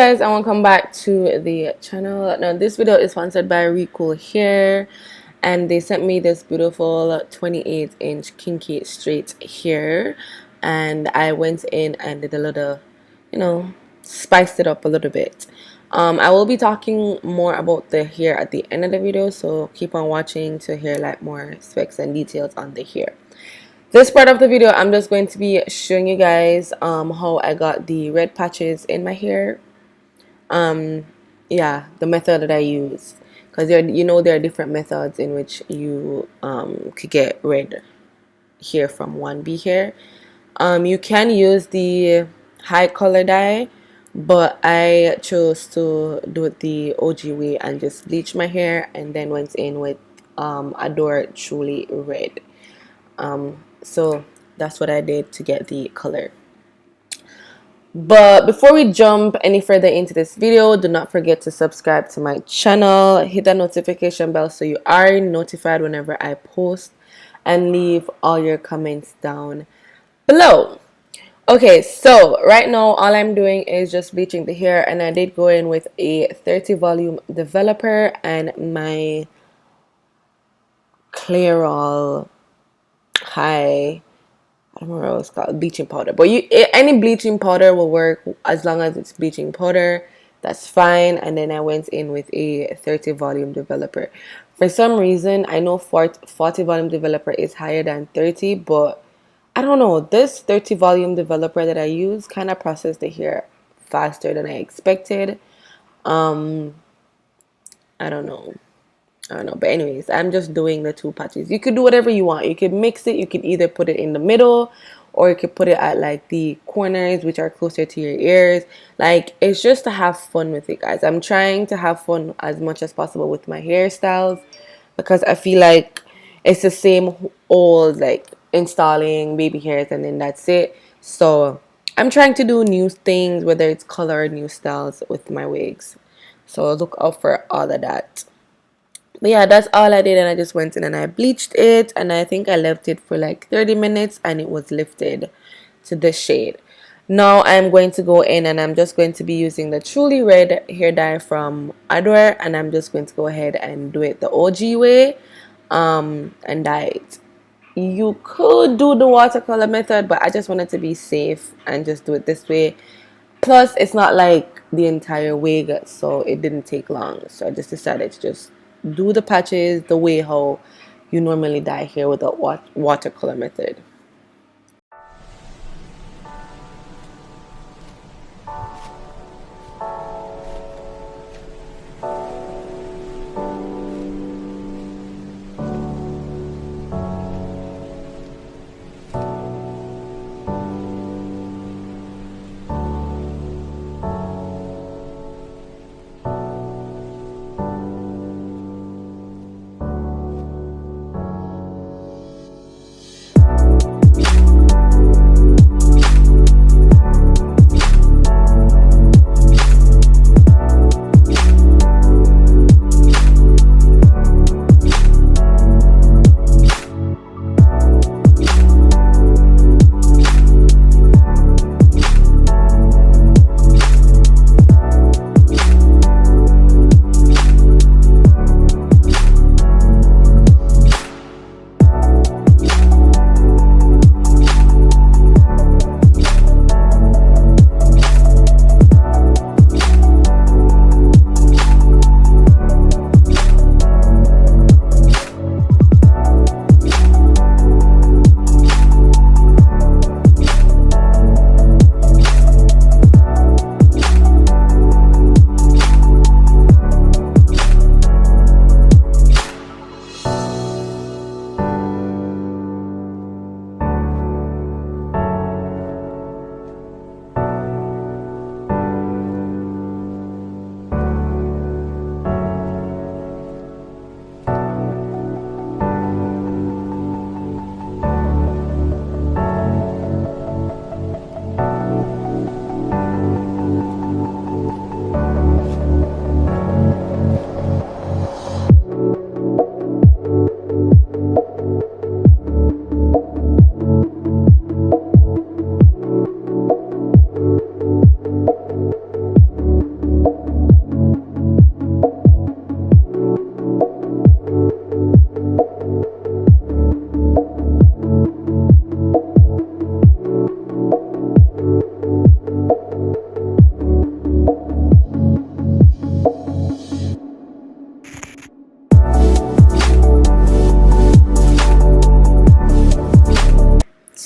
guys, and welcome back to the channel. Now this video is sponsored by Recool hair, and they sent me this beautiful 28-inch Kinky Straight hair, and I went in and did a little, spiced it up a little bit. I will be talking more about the hair at the end of the video, so keep on watching to hear like more specs and details on the hair. This part of the video, I'm just going to be showing you guys how I got the red patches in my hair. Yeah, the method that I use, because there are different methods in which you could get red hair from 1B hair. You can use the high color dye, but I chose to do it the OG way and just bleach my hair and then went in with Adore Truly Red. So that's what I did to get the color. But before we jump any further into this video, do not forget to subscribe to my channel, hit the notification bell so you are notified whenever I post, and leave all your comments down below. Okay, so right now all I'm doing is just bleaching the hair, and I did go in with a 30 volume developer and my Clairol high, I don't remember what it's called, bleaching powder. But any bleaching powder will work as long as it's bleaching powder. That's fine. And then I went in with a 30 volume developer. For some reason, I know 40 volume developer is higher than 30, but I don't know. This 30 volume developer that I use kind of processed the hair faster than I expected. I don't know. But anyways, I'm just doing the two patches. You could do whatever you want. You could mix it. You could either put it in the middle, or you could put it at like the corners, which are closer to your ears. Like, it's just to have fun with it, guys. I'm trying to have fun as much as possible with my hairstyles, because I feel like it's the same old, like, installing baby hairs and then that's it. So I'm trying to do new things, whether it's color or new styles with my wigs. So look out for all of that. But yeah, that's all I did, and I just went in and I bleached it, and I think I left it for like 30 minutes and it was lifted to this shade. Now I'm going to go in and I'm just going to be using the Truly Red hair dye from Adore, and I'm just going to go ahead and do it the OG way and dye it. You could do the watercolor method, but I just wanted to be safe and just do it this way. Plus, it's not like the entire wig, so it didn't take long. So I just decided to just do the patches the way how you normally dye hair with a watercolor method.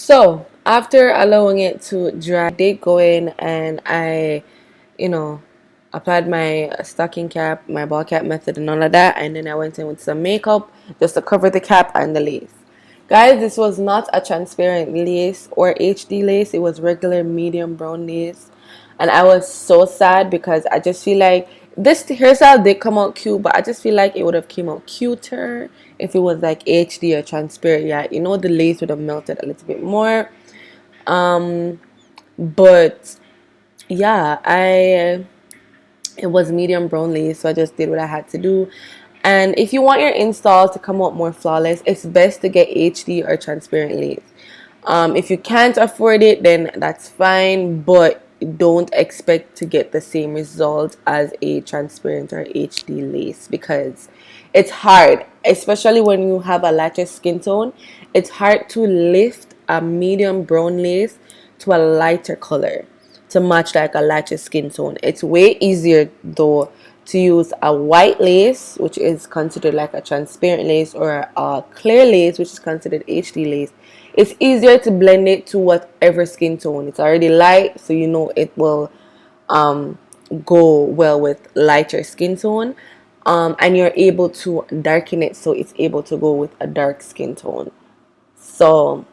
So after allowing it to dry, I did go in and I, you know, applied my stocking cap, my ball cap method, and all of that, and then I went in with some makeup just to cover the cap and the lace. Guys, this was not a transparent lace or HD lace. It was regular medium brown lace, and I was so sad because I just feel like this hairstyle did come out cute, but I just feel like it would have came out cuter if it was like HD or transparent. Yeah, you know, the lace would have melted a little bit more. But yeah, it was medium brown lace, so I just did what I had to do. And if you want your install to come out more flawless, it's best to get HD or transparent lace. If you can't afford it, then that's fine, but don't expect to get the same result as a transparent or HD lace because it's hard, especially when you have a lighter skin tone. It's hard to lift a medium brown lace to a lighter color to match like a lighter skin tone. It's way easier though to use a white lace, which is considered like a transparent lace, or a clear lace, which is considered HD lace. It's easier to blend it to whatever skin tone. It's already light, so you know it will go well with lighter skin tone. And you're able to darken it so it's able to go with a dark skin tone. So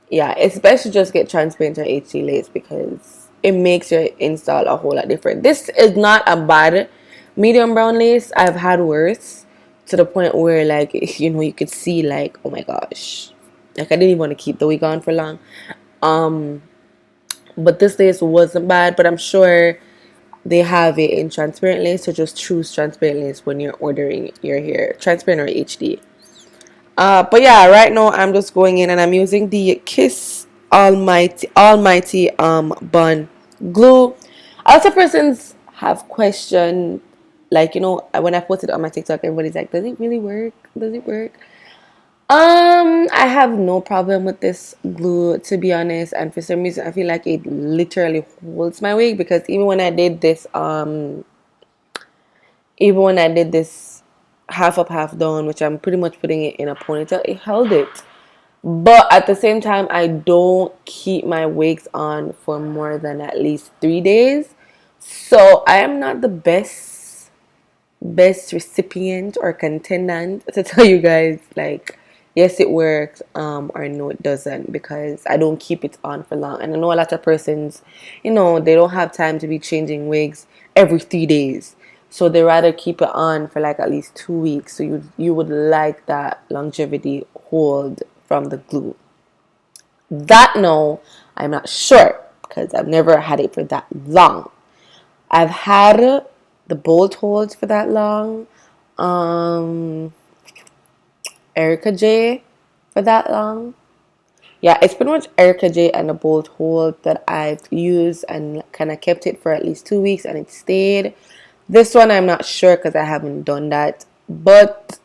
yeah, it's best to just get transparent or HD lace because it makes your install a whole lot different. This is not a bad medium brown lace. I've had worse, to the point where like, you know, you could see like, oh my gosh, like I didn't even want to keep the wig on for long. But this lace wasn't bad, but I'm sure they have it in transparent lace, so just choose transparent lace when you're ordering your hair, transparent or HD. But yeah, right now I'm just going in and I'm using the Kiss Almighty Bun glue. A lot of persons have questioned, like, you know, when I posted on my TikTok, everybody's like, does it really work? Does it work? I have no problem with this glue, to be honest, and for some reason I feel like it literally holds my wig, because even when I did this half up, half down, which I'm pretty much putting it in a ponytail, it held it. But at the same time, I don't keep my wigs on for more than at least 3 days. So I am not the best recipient or contendant to tell you guys like yes it works or no it doesn't, because I don't keep it on for long. And I know a lot of persons, you know, they don't have time to be changing wigs every 3 days, so they rather keep it on for like at least 2 weeks, so you would like that longevity hold from the glue. That no, I'm not sure because I've never had it for that long. I've had the bolt holds for that long. Erica J for that long. Yeah, it's pretty much Erica J and the bolt hold that I've used and kind of kept it for at least 2 weeks and it stayed. This one I'm not sure because I haven't done that, but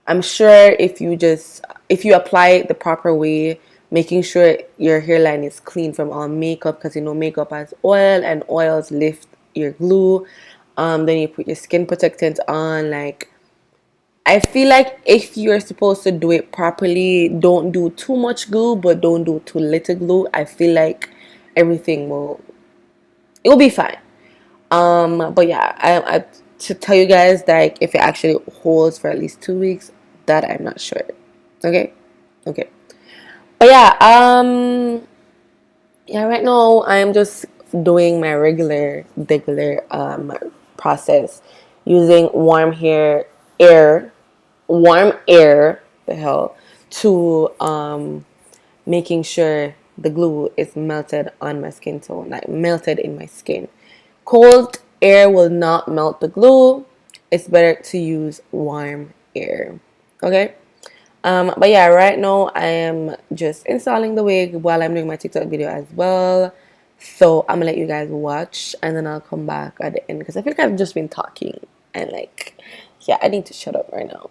I'm sure if you apply it the proper way, making sure your hairline is clean from all makeup, because you know makeup has oil and oils lift your glue. Then you put your skin protectant on. Like, I feel like if you're supposed to do it properly, don't do too much glue, but don't do too little glue. I feel like everything it'll be fine. But yeah, I to tell you guys like if it actually holds for at least 2 weeks, that I'm not sure. Okay. But yeah, right now I'm just doing my regular process using warm air, the hell, to making sure the glue is melted on my skin tone, like melted in my skin. Cold air will not melt the glue. It's better to use warm air. Okay. But yeah, right now I am just installing the wig while I'm doing my TikTok video as well. So I'm gonna let you guys watch and then I'll come back at the end because I feel like I've just been talking and like, yeah, I need to shut up right now.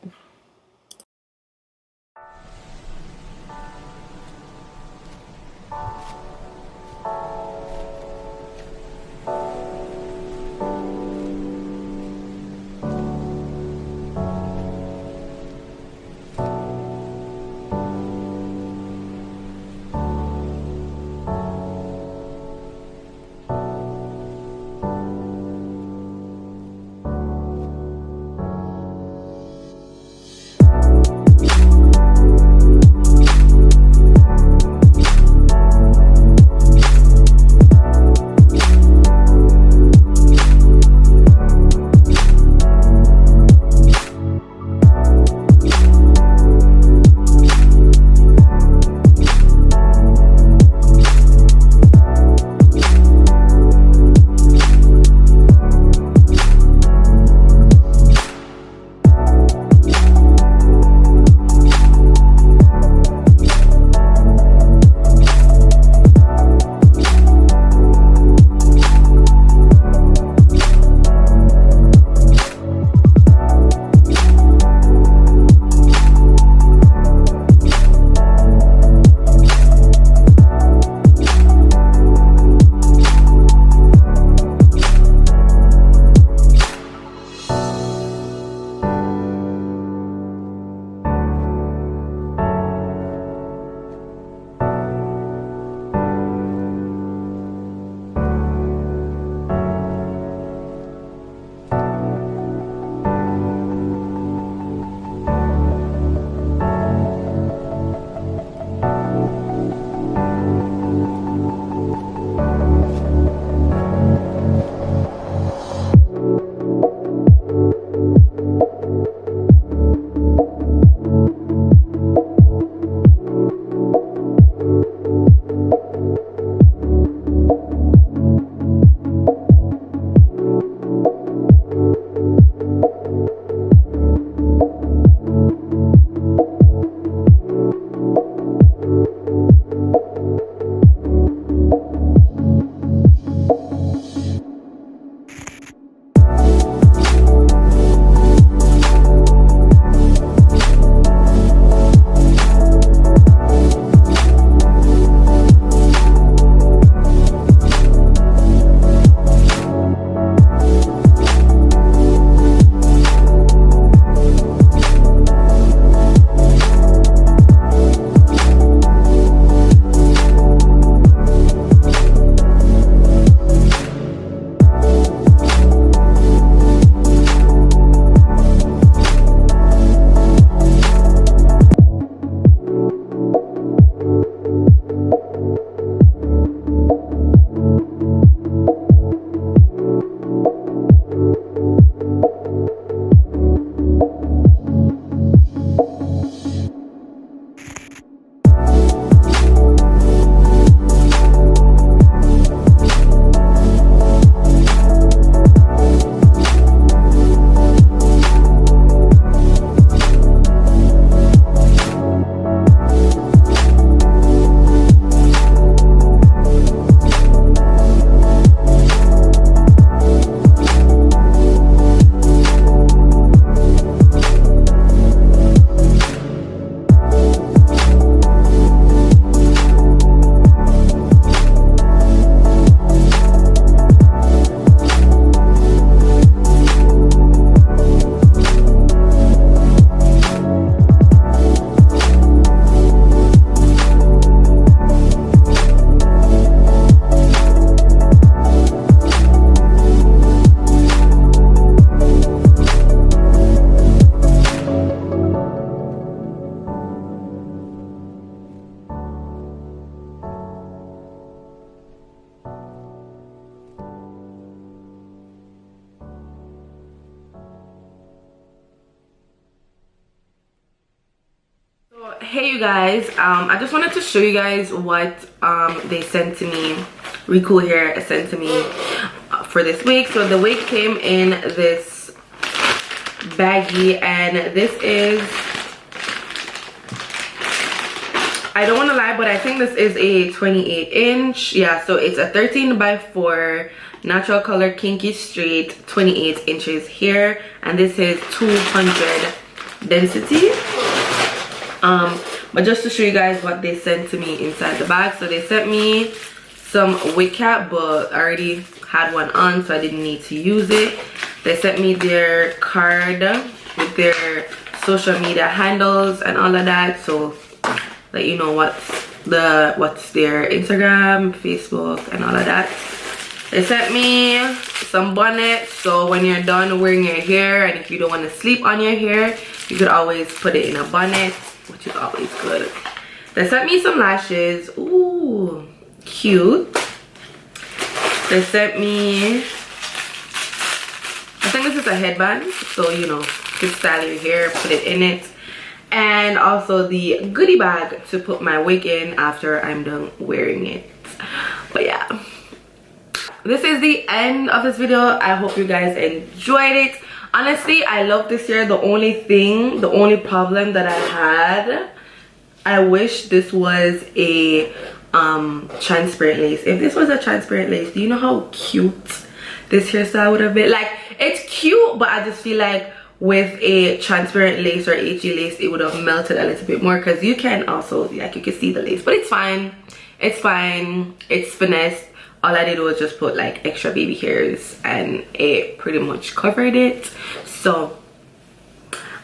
guys, I just wanted to show you guys what they sent to me. Recool Hair sent to me for this wig. So the wig came in this baggie, and this is, I don't want to lie, but I think this is a 28-inch. Yeah, so it's a 13x4 natural color Kinky Straight 28 inches here, and this is 200 density. But just to show you guys what they sent to me inside the bag. So they sent me some wig cap, but I already had one on, so I didn't need to use it. They sent me their card with their social media handles and all of that, so that you know what's their Instagram, Facebook, and all of that. They sent me some bonnets, so when you're done wearing your hair, and if you don't want to sleep on your hair, you could always put it in a bonnet, which is always good. They sent me some lashes. Ooh, cute. They sent me, I think this is a headband, so you know, just style your hair, put it in it. And also the goodie bag to put my wig in after I'm done wearing it. But yeah, this is the end of this video. I hope you guys enjoyed it. Honestly, I love this hair. The only problem that I had, I wish this was a transparent lace. If this was a transparent lace, do you know how cute this hairstyle would have been? Like, it's cute, but I just feel like with a transparent lace or HG lace, it would have melted a little bit more, because you can also, like, you can see the lace, but it's fine. It's fine. It's finessed. All I did was just put like extra baby hairs, and it pretty much covered it. So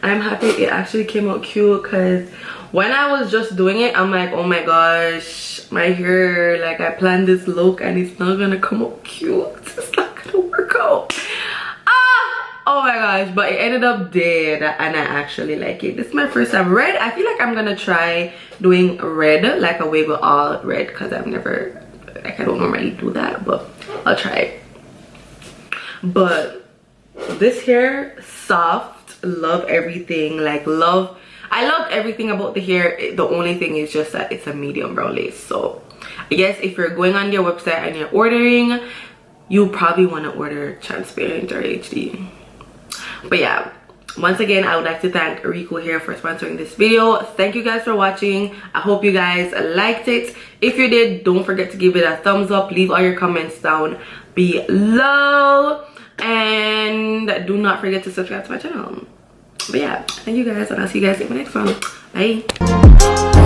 I'm happy it actually came out cute, because when I was just doing it, I'm like, oh my gosh, my hair, like, I planned this look and it's not gonna come out cute. It's not gonna work out. Oh my gosh, but it ended up dead, and I actually like it. This is my first time. Red, I feel like I'm gonna try doing red, like a wig with all red, because I've never, like, I don't normally do that, but I'll try it. But this hair, soft, love everything, like, I love everything about the hair. The only thing is just that it's a medium brown lace. So I guess if you're going on their website and you're ordering, you probably want to order transparent or HD. But yeah, once again, I would like to thank Recool Hair for sponsoring this video. Thank you guys for watching. I hope you guys liked it. If you did, don't forget to give it a thumbs up. Leave all your comments down below, and do not forget to subscribe to my channel. But yeah, thank you guys, and I'll see you guys in my next one. Bye.